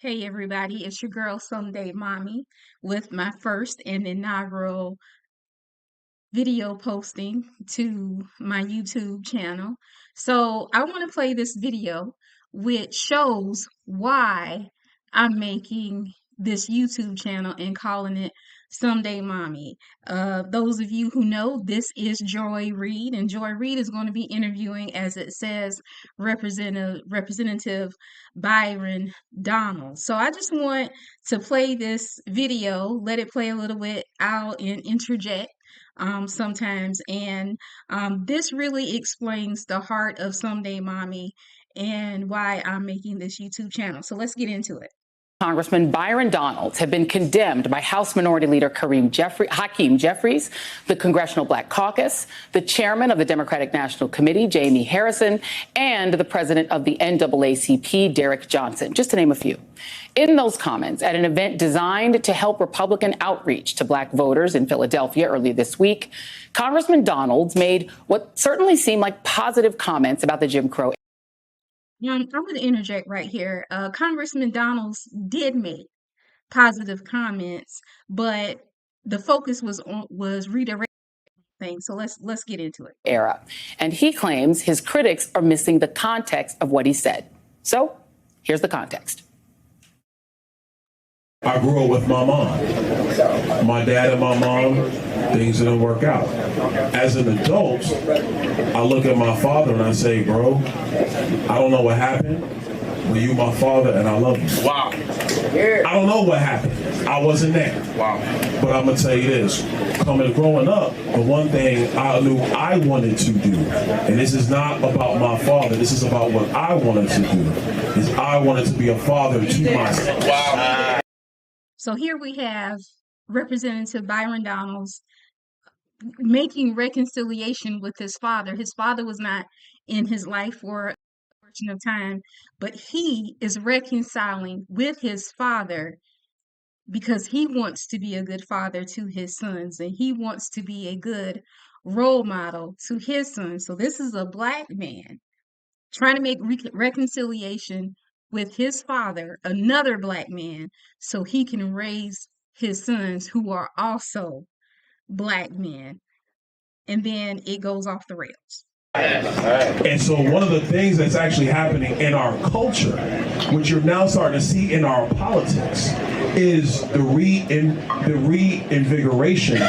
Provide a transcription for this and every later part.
Hey everybody, it's your girl Someday Mommy with my first and inaugural video posting to my YouTube channel. So I want to play this video which shows why I'm making this YouTube channel and calling it Someday Mommy. Those of you who know, this is Joy Reid, and Joy Reid is going to be interviewing, as it says, Representative Byron Donalds. So I just want to play this video, let it play a little bit out and interject sometimes. And this really explains the heart of Someday Mommy and why I'm making this YouTube channel. So let's get into it. Congressman Byron Donalds have been condemned by House Minority Leader Hakeem Jeffries, the Congressional Black Caucus, the chairman of the Democratic National Committee, Jamie Harrison, and the president of the NAACP, Derek Johnson, just to name a few. In those comments at an event designed to help Republican outreach to Black voters in Philadelphia earlier this week, Congressman Donalds made what certainly seemed like positive comments about the Jim Crow. I'm going to interject right here. Congressman Donalds did make positive comments, but the focus was redirecting things. So let's get into it. Era, and he claims his critics are missing the context of what he said. So here's the context. I grew up with my mom. My dad and my mom, things didn't work out. As an adult, I look at my father and I say, bro, I don't know what happened, but you my father and I love you. Wow. I don't know what happened. I wasn't there. Wow. But I'm going to tell you this. Growing up, the one thing I knew I wanted to do, and this is not about my father, this is about what I wanted to do, is I wanted to be a father to myself. Wow. So here we have Representative Byron Donalds making reconciliation with his father. His father was not in his life for a portion of time, but he is reconciling with his father because he wants to be a good father to his sons, and he wants to be a good role model to his sons. So this is a Black man trying to make reconciliation with his father, another Black man, so he can raise his sons who are also Black men. And then it goes off the rails. And so one of the things that's actually happening in our culture, which you're now starting to see in our politics, is the reinvigoration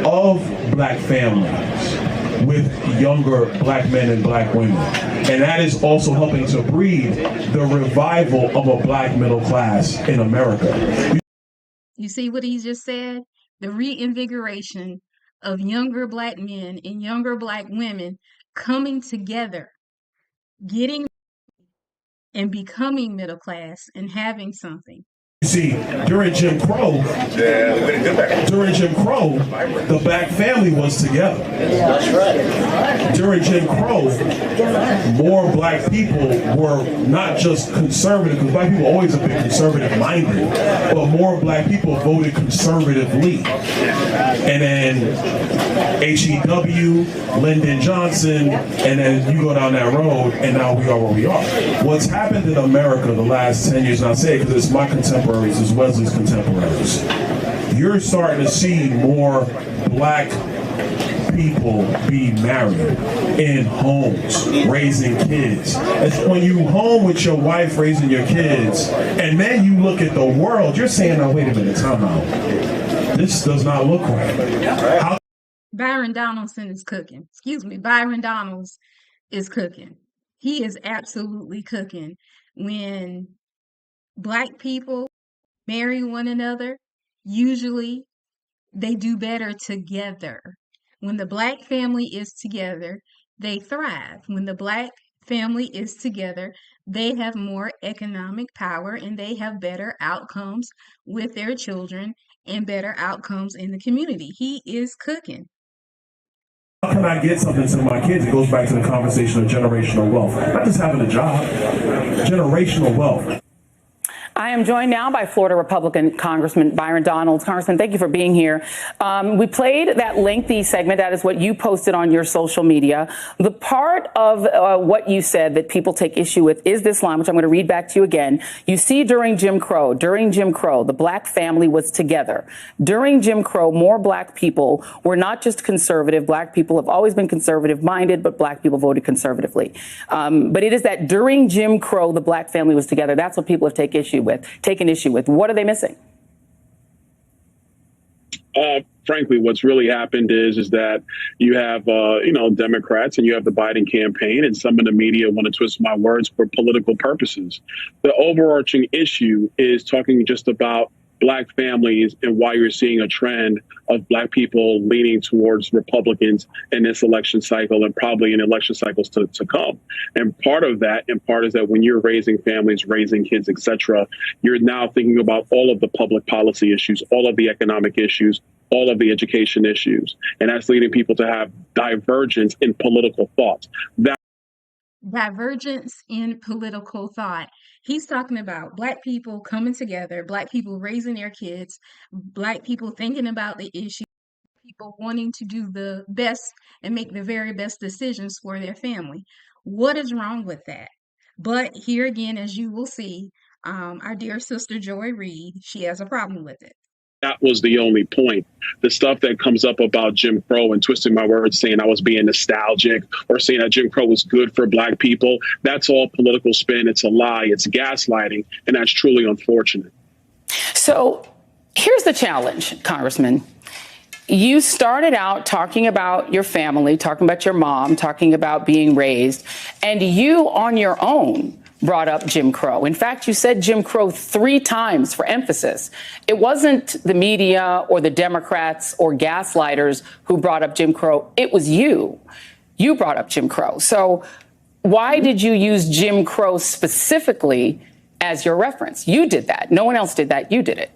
of Black families with younger Black men and Black women. And that is also helping to breed the revival of a Black middle class in America. You see what he just said? The reinvigoration of younger Black men and younger Black women coming together, getting and becoming middle class and having something. You see, during Jim Crow, the Black family was together. That's right. During Jim Crow, more Black people were not just conservative, because Black people always have been conservative-minded, but more Black people voted conservatively. And then HEW, Lyndon Johnson, and then you go down that road, and now we are where we are. What's happened in America the last 10 years, and I say it because it's my contemporaries, as Wesley's contemporaries, you're starting to see more Black people be married in homes, raising kids. It's when you home with your wife raising your kids, and then you look at the world, you're saying, now wait a minute, time out. This does not look right. Byron Donaldson is cooking. Excuse me, Byron Donalds is cooking. He is absolutely cooking. When Black people marry one another, usually they do better together. When the Black family is together, they thrive. When the Black family is together, they have more economic power and they have better outcomes with their children and better outcomes in the community. He is cooking. How can I get something to my kids? It goes back to the conversation of generational wealth. Not just having a job, generational wealth. I am joined now by Florida Republican Congressman Byron Donalds. Congressman, thank you for being here. We played that lengthy segment. That is what you posted on your social media. The part of what you said that people take issue with is this line, which I'm going to read back to you again. You see, during Jim Crow, the black family was together. During Jim Crow, more black people were not just conservative. Black people have always been conservative minded, but black people voted conservatively. But it is that during Jim Crow, the black family was together. That's what people have taken issue with. What are they missing? Frankly, what's really happened is that you have, Democrats and you have the Biden campaign, and some of the media want to twist my words for political purposes. The overarching issue is talking just about black families and why you're seeing a trend of black people leaning towards Republicans in this election cycle and probably in election cycles to come. And part of that, is that when you're raising families, raising kids, etc., you're now thinking about all of the public policy issues, all of the economic issues, all of the education issues. And that's leading people to have divergence in political thoughts. Divergence in political thought. He's talking about black people coming together, black people raising their kids, black people thinking about the issue, people wanting to do the best and make the very best decisions for their family. What is wrong with that? But here again, as you will see, our dear sister Joy Reid, she has a problem with it. That was the only point. The stuff that comes up about Jim Crow and twisting my words, saying I was being nostalgic or saying that Jim Crow was good for black people, that's all political spin. It's a lie. It's gaslighting. And that's truly unfortunate. So here's the challenge, Congressman. You started out talking about your family, talking about your mom, talking about being raised, and you on your own brought up Jim Crow. In fact, you said Jim Crow 3 times for emphasis. It wasn't the media or the Democrats or gaslighters who brought up Jim Crow. It was you. You brought up Jim Crow. So why did you use Jim Crow specifically as your reference? You did that. No one else did that. You did it.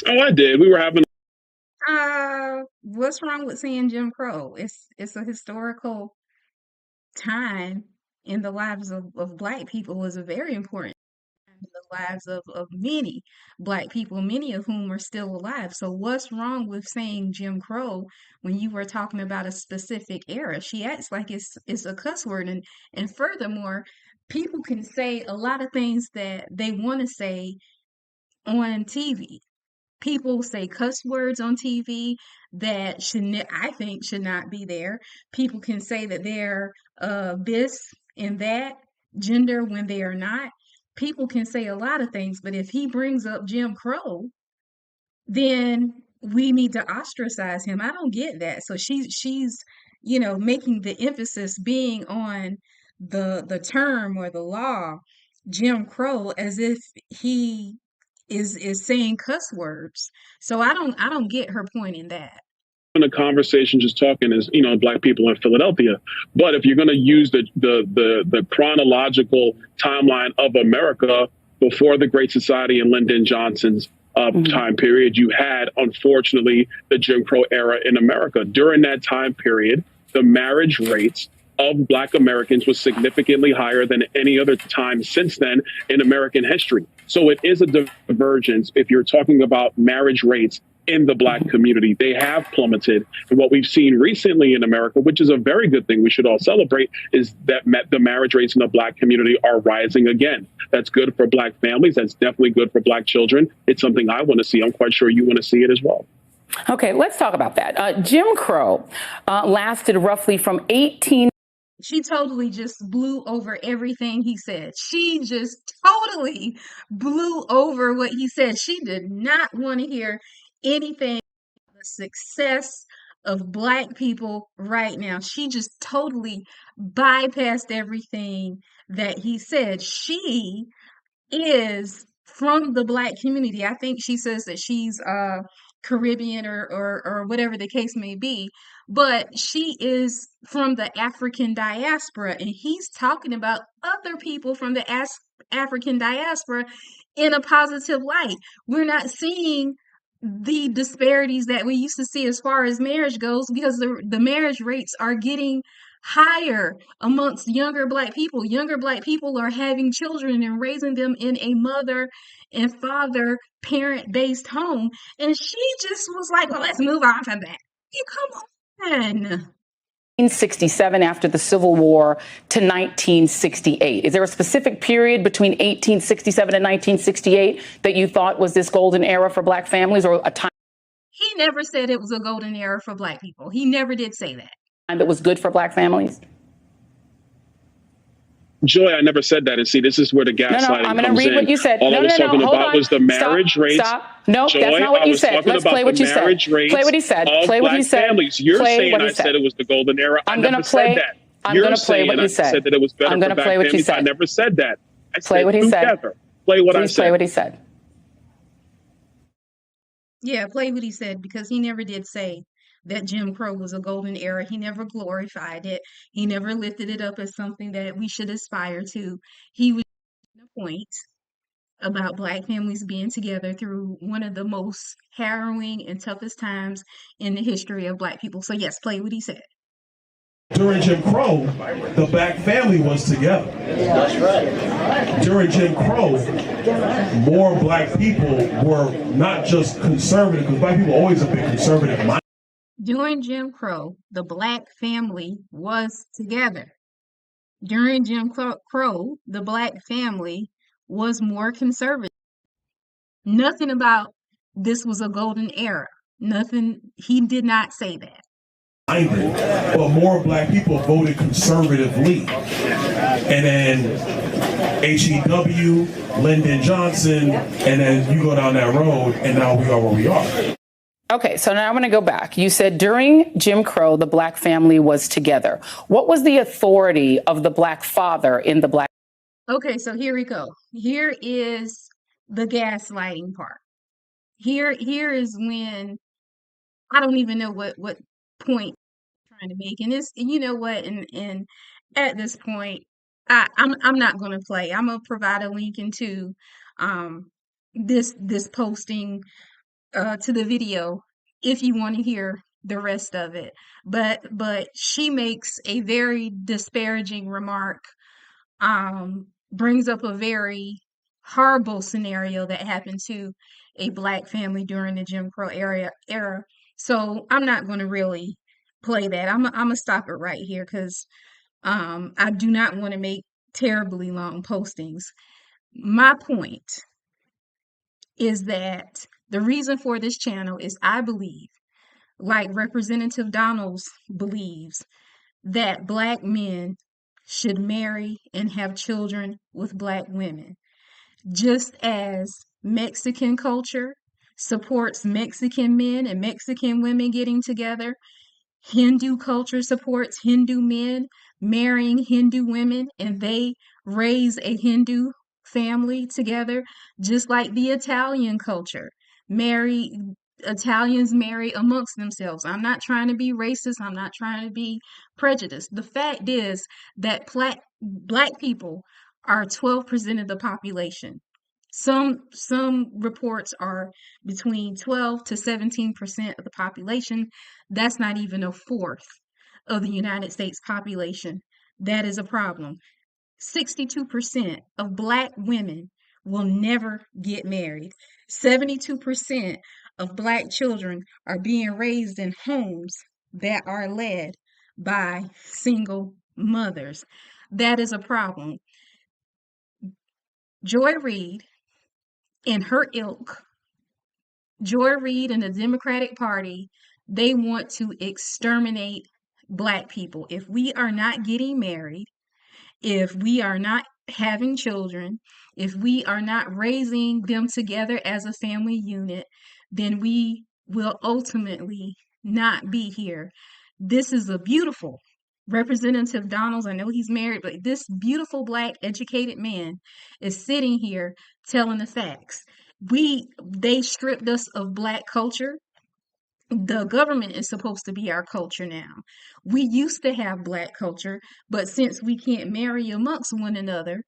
Oh, I did. We were having. What's wrong with saying Jim Crow? It's a historical time in the lives of black people. Was a very important time in the lives of many black people, many of whom are still alive. So what's wrong with saying Jim Crow when you were talking about a specific era? She acts like it's a cuss word. And furthermore, people can say a lot of things that they want to say on TV. People say cuss words on TV that I think should not be there. People can say that they're this and that gender when they are not. People can say a lot of things, but if he brings up Jim Crow, then we need to ostracize him. I don't get that. So she's making the emphasis being on the term or the law Jim Crow as if he is saying cuss words. So I don't get her point in that. In a conversation just talking as black people in Philadelphia, but if you're going to use the chronological timeline of America before the Great Society and Lyndon Johnson's time period, you had unfortunately the Jim Crow era in America. During that time period, the marriage rates of black Americans was significantly higher than any other time since then in American history. So it is a divergence if you're talking about marriage rates in the black community. They have plummeted. And what we've seen recently in America, which is a very good thing we should all celebrate, is that the marriage rates in the black community are rising again. That's good for black families. That's definitely good for black children. It's something I want to see. I'm quite sure you want to see it as well. Okay, let's talk about that. Jim Crow lasted roughly from 18. She totally just blew over everything he said. She just totally blew over what he said. She did not want to hear anything about the success of black people right now. She just totally bypassed everything that he said. She is from the black community. I think she says that she's Caribbean or whatever the case may be, but she is from the African diaspora, and he's talking about other people from the African diaspora in a positive light. We're not seeing the disparities that we used to see as far as marriage goes, because the marriage rates are getting higher amongst younger Black people. Younger Black people are having children and raising them in a mother and father parent based home. And she just was like, well, let's move on from that. You come on. 1967 after the Civil War to 1968. Is there a specific period between 1867 and 1968 that you thought was this golden era for Black families, or a time He never said it was a golden era for Black people. He never did say that. that was good for Black families? Joy, I never said that. And see, this is where the gaslighting I'm going to comes read in. what you said. All I was talking hold about on. was the marriage rates. Stop. No, Joy, that's not what I you was said. talking Let's about play what the you said. marriage rates Play what he said. of Play what he Black said. families. You're Play saying what he I said. said it was the golden era. I I'm never going to play. said that. I'm You're going to play saying what you I said. said that it was better I'm for going to Black play what you families. said. I never said that. I Play said what he said. together. Play what I Please said. play what he said. Yeah, play what he said, because he never did say that Jim Crow was a golden era. He never glorified it. He never lifted it up as something that we should aspire to. He was making a point about Black families being together through one of the most harrowing and toughest times in the history of Black people. So yes, play what he said. During Jim Crow, the Black family was together. That's right. During Jim Crow, more Black people were not just conservative, because Black people always have been conservative minded. During Jim Crow, the Black family was together. During Jim Crow, the Black family was more conservative. Nothing about this was a golden era. Nothing, he did not say that. But more Black people voted conservatively. And then HEW, Lyndon Johnson, and then you go down that road, and now we are where we are. Okay, so now I'm going to go back. You said during Jim Crow, the Black family was together. What was the authority of the Black father in the Black? Okay, so here we go. Here is the gaslighting part. Here is when I don't even know what point I'm trying to make, and it's, you know what, and at this point, I'm not going to play. I'm gonna provide a link into this posting to the video if you want to hear the rest of it. But she makes a very disparaging remark, brings up a very horrible scenario that happened to a Black family during the Jim Crow era. So I'm not going to really play that. I'm gonna stop it right here, because I do not want to make terribly long postings. My point is that the reason for this channel is, I believe, like Representative Donalds believes, that Black men should marry and have children with Black women, just as Mexican culture supports Mexican men and Mexican women getting together. Hindu culture supports Hindu men marrying Hindu women, and they raise a Hindu family together, just like the Italian culture. Italians marry amongst themselves. I'm not trying to be racist. I'm not trying to be prejudiced. The fact is that Black people are 12% of the population. Some reports are between 12 to 17% of the population. That's not even a fourth of the United States population. That is a problem. 62% of Black women will never get married. 72% of Black children are being raised in homes that are led by single mothers. That is a problem. Joy Reid and her ilk, Joy Reid and the Democratic Party, they want to exterminate Black people. If we are not getting married, if we are not having children, if we are not raising them together as a family unit, then we will ultimately not be here. This is a beautiful Representative Donalds. I know he's married, but this beautiful Black educated man is sitting here telling the facts. They stripped us of Black culture. The government is supposed to be our culture now. We used to have Black culture, but since we can't marry amongst one another,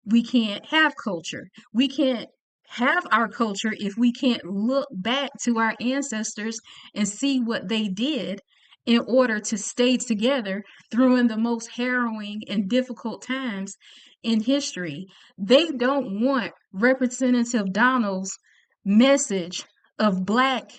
we can't have culture. We can't have our culture if we can't look back to our ancestors and see what they did in order to stay together through the most harrowing and difficult times in history. They don't want Representative Donald's message of Black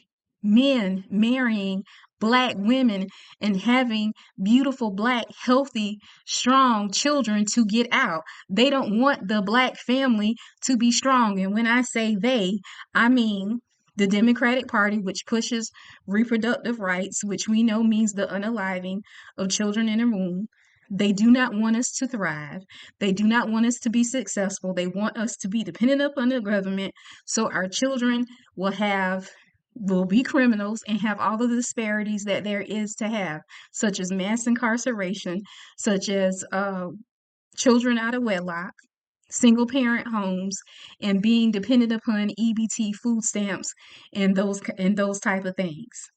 men marrying Black women and having beautiful, Black, healthy, strong children to get out. They don't want the Black family to be strong. And when I say they, I mean the Democratic Party, which pushes reproductive rights, which we know means the unaliving of children in a womb. They do not want us to thrive. They do not want us to be successful. They want us to be dependent upon the government, so our children will be criminals and have all of the disparities that there is to have, such as mass incarceration, such as children out of wedlock, single parent homes, and being dependent upon EBT food stamps and those type of things.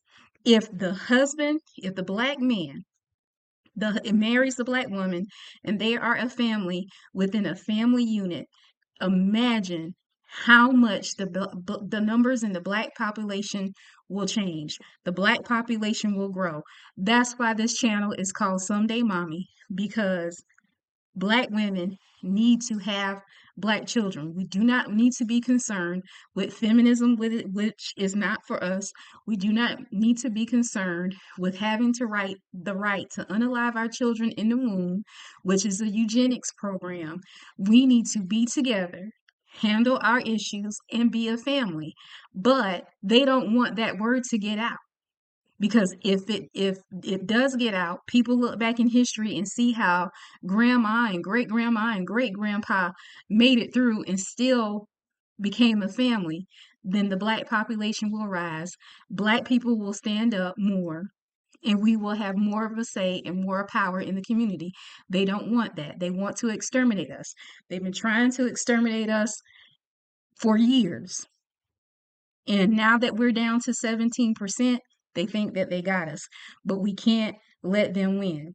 If the Black man marries the Black woman and they are a family within a family unit, imagine how much the numbers in the Black population will change. The Black population will grow. That's why this channel is called Someday Mommy, because Black women need to have Black children. We do not need to be concerned with feminism, which is not for us. We do not need to be concerned with having the right to unalive our children in the womb, which is a eugenics program. We need to be together, handle our issues, and be a family. But they don't want that word to get out. Because if it does get out, people look back in history and see how grandma and great grandpa made it through and still became a family, then the Black population will rise. Black people will stand up more, and we will have more of a say and more power in the community. They don't want that. They want to exterminate us. They've been trying to exterminate us for years. And now that we're down to 17%, they think that they got us, but we can't let them win.